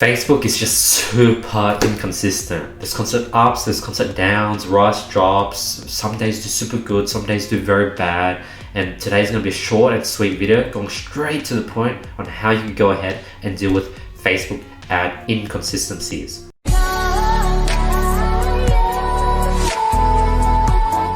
Facebook is just super inconsistent. There's constant ups, there's constant downs, ROAS drops. Some days do super good, some days do very bad. And today's gonna be a short and sweet video going straight to the point on how you can go ahead and deal with Facebook ad inconsistencies.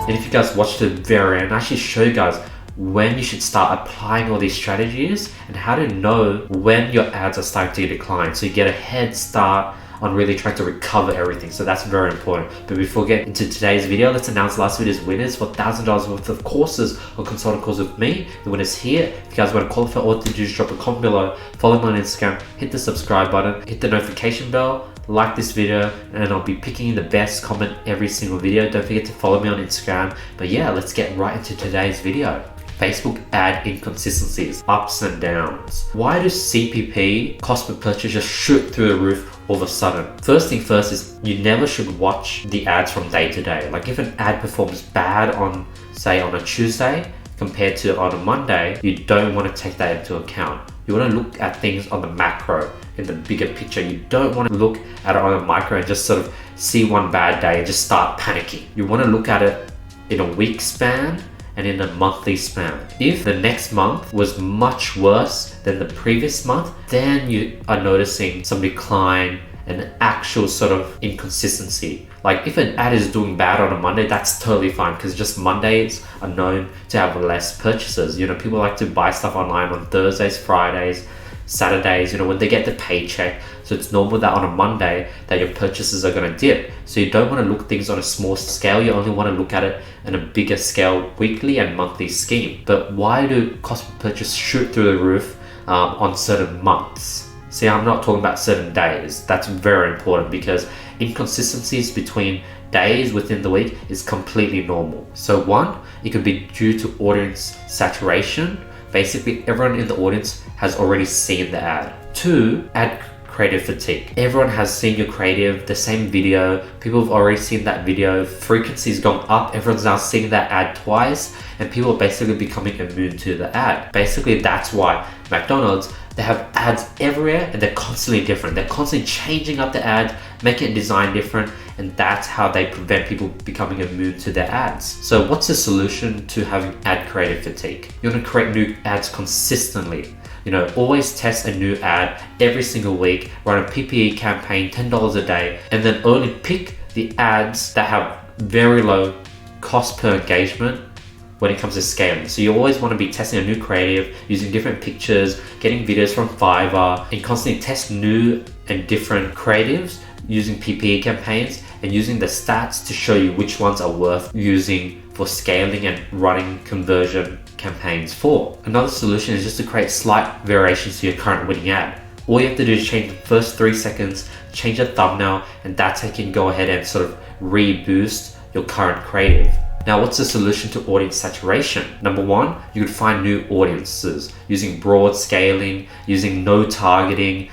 And if you guys watch the very end, I actually show you guys when you should start applying all these strategies and how to know when your ads are starting to decline, so you get a head start on really trying to recover everything. So that's very important. But before we get into today's video, let's announce last video's winners for $1,000 worth of courses or consulting calls with me. The winner's here. If you guys want to qualify, all to do is drop a comment below, follow me on Instagram, hit the subscribe button, hit the notification bell, like this video, and I'll be picking the best comment every single video. Don't forget to follow me on Instagram. But yeah, let's get right into today's video. Facebook ad inconsistencies, ups and downs. Why does CPP, cost per purchase, just shoot through the roof all of a sudden? First thing first is you never should watch the ads from day to day. Like if an ad performs bad on, say, on a Tuesday compared to on a Monday, you don't want to take that into account. You want to look at things on the macro, in the bigger picture. You don't want to look at it on a micro and just sort of see one bad day and just start panicking. You want to look at it in a week span and in a monthly span. If the next month was much worse than the previous month, then you are noticing some decline and actual sort of inconsistency. Like if an ad is doing bad on a Monday, that's totally fine, because just Mondays are known to have less purchases. You know, people like to buy stuff online on Thursdays, Fridays, Saturdays, you know, when they get the paycheck. So it's normal that on a Monday that your purchases are going to dip. So you don't want to look at things on a small scale. You only want to look at it in a bigger scale, weekly and monthly scheme. But why do cost per purchase shoot through the roof on certain months? See, I'm not talking about certain days. That's very important, because inconsistencies between days within the week is completely normal. So one, it could be due to audience saturation. Basically, everyone in the audience has already seen the ad. Two, ad creative fatigue. Everyone has seen your creative, the same video. People have already seen that video. Frequency's gone up. Everyone's now seeing that ad twice, and people are basically becoming immune to the ad. Basically, that's why McDonald's, they have ads everywhere and they're constantly different. They're constantly changing up the ad, making it design different, and that's how they prevent people becoming immune to their ads. So what's the solution to having ad creative fatigue? You want to create new ads consistently. You know, always test a new ad every single week, run a PPE campaign, $10 a day, and then only pick the ads that have very low cost per engagement when it comes to scaling. So you always want to be testing a new creative, using different pictures, getting videos from Fiverr, and constantly test new and different creatives using PPE campaigns and using the stats to show you which ones are worth using for scaling and running conversion campaigns for. Another solution is just to create slight variations to your current winning ad. All you have to do is change the first 3 seconds, change the thumbnail, and that's how you can go ahead and sort of reboost your current creative. Now, what's the solution to audience saturation? Number one, you could find new audiences using broad scaling, using no targeting,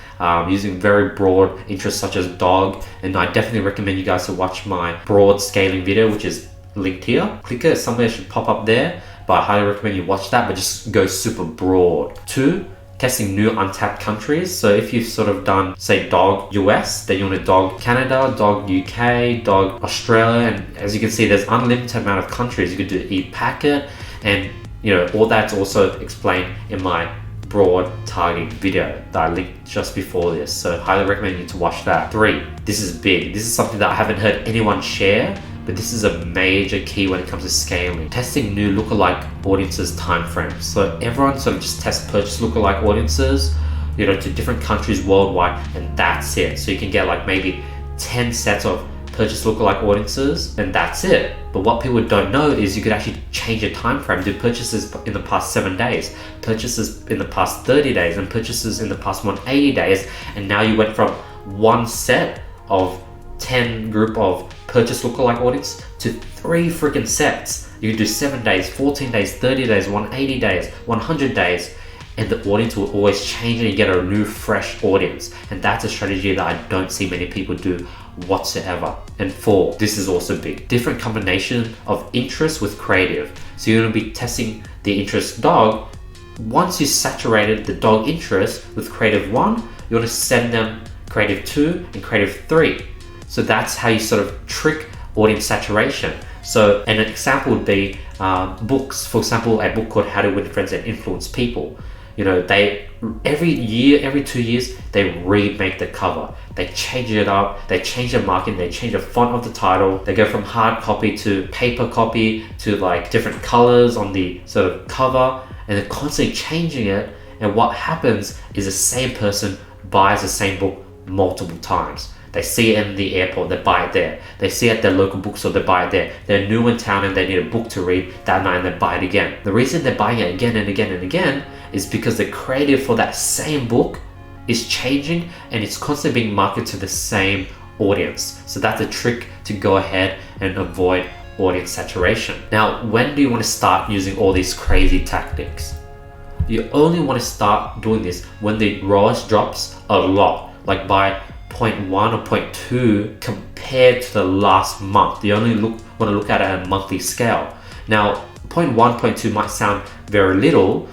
using very broad interests such as dog. And I definitely recommend you guys to watch my broad scaling video, which is linked here. Click it, somewhere should pop up there, but I highly recommend you watch that, but just go super broad. Two, testing new untapped countries. So if you've sort of done, say, dog US, then you want to dog Canada, dog UK, dog Australia, and as you can see, there's unlimited amount of countries. You could do e-packet, and you know, all that's also explained in my broad targeting video that I linked just before this. So highly recommend you to watch that. Three, this is big. This is something that I haven't heard anyone share, but this is a major key when it comes to scaling. Testing new lookalike audiences timeframes. So everyone sort of just tests purchase lookalike audiences, you know, to different countries worldwide, and that's it. So you can get like maybe 10 sets of purchase lookalike audiences, and that's it. But what people don't know is you could actually change your time frame, do purchases in the past 7 days, purchases in the past 30 days, and purchases in the past 180 days. And now you went from one set of 10 group of purchase lookalike audience to 3 freaking sets. You can do 7 days, 14 days, 30 days, 180 days, 100 days, and the audience will always change and you get a new fresh audience. And that's a strategy that I don't see many people do whatsoever. And four, this is also big, different combination of interest with creative. So you're going to be testing the interest dog. Once you saturated the dog interest with creative one, you want to send them creative 2, and creative 3. So that's how you sort of trick audience saturation. So, and an example would be books. For example, a book called How to Win Friends and Influence People. You know, they every 2 years, they remake the cover. They change it up, they change the marketing, they change the font of the title. They go from hard copy to paper copy to like different colors on the sort of cover, and they're constantly changing it. And what happens is the same person buys the same book multiple times. They see it in the airport, they buy it there. They see it at their local bookstore, they buy it there. They're new in town and they need a book to read that night, and they buy it again. The reason they're buying it again and again and again is because the creative for that same book is changing, and it's constantly being marketed to the same audience. So that's a trick to go ahead and avoid audience saturation. Now, when do you want to start using all these crazy tactics? You only want to start doing this when the ROAS drops a lot, like by 0.1 or 0.2 compared to the last month. You only want to look at it at a monthly scale. Now, 0.1, 0.2 might sound very little,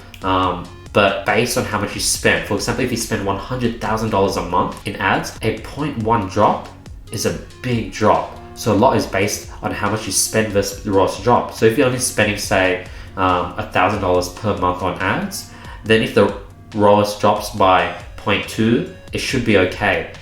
but based on how much you spend, for example, if you spend $100,000 a month in ads, a 0.1 drop is a big drop. So a lot is based on how much you spend versus the ROAS drop. So if you're only spending, say, $1,000 per month on ads, then if the ROAS drops by 0.2, it should be okay.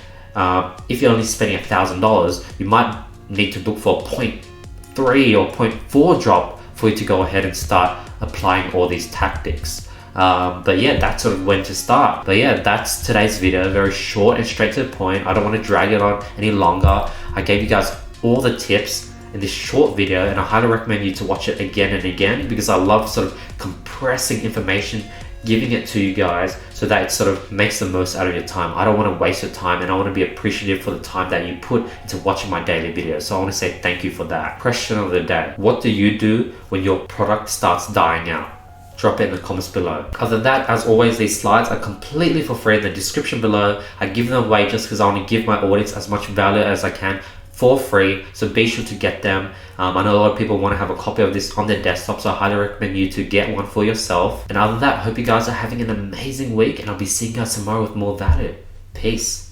If you're only spending $1,000, you might need to look for a 0.3 or 0.4 drop for you to go ahead and start applying all these tactics. But yeah, that's sort of when to start. But yeah, that's today's video. Very short and straight to the point. I don't want to drag it on any longer. I gave you guys all the tips in this short video, and I highly recommend you to watch it again and again, because I love sort of compressing information, giving it to you guys so that it sort of makes the most out of your time. I don't want to waste your time, and I want to be appreciative for the time that you put into watching my daily videos. So I want to say thank you for that. Question of the day: what do you do when your product starts dying out? Drop it in the comments below. Other than that, as always, these slides are completely for free in the description below. I give them away just because I want to give my audience as much value as I can for free, so be sure to get them. I know a lot of people want to have a copy of this on their desktop, so I highly recommend you to get one for yourself. And other than that, I hope you guys are having an amazing week, and I'll be seeing you guys tomorrow with more value. Peace.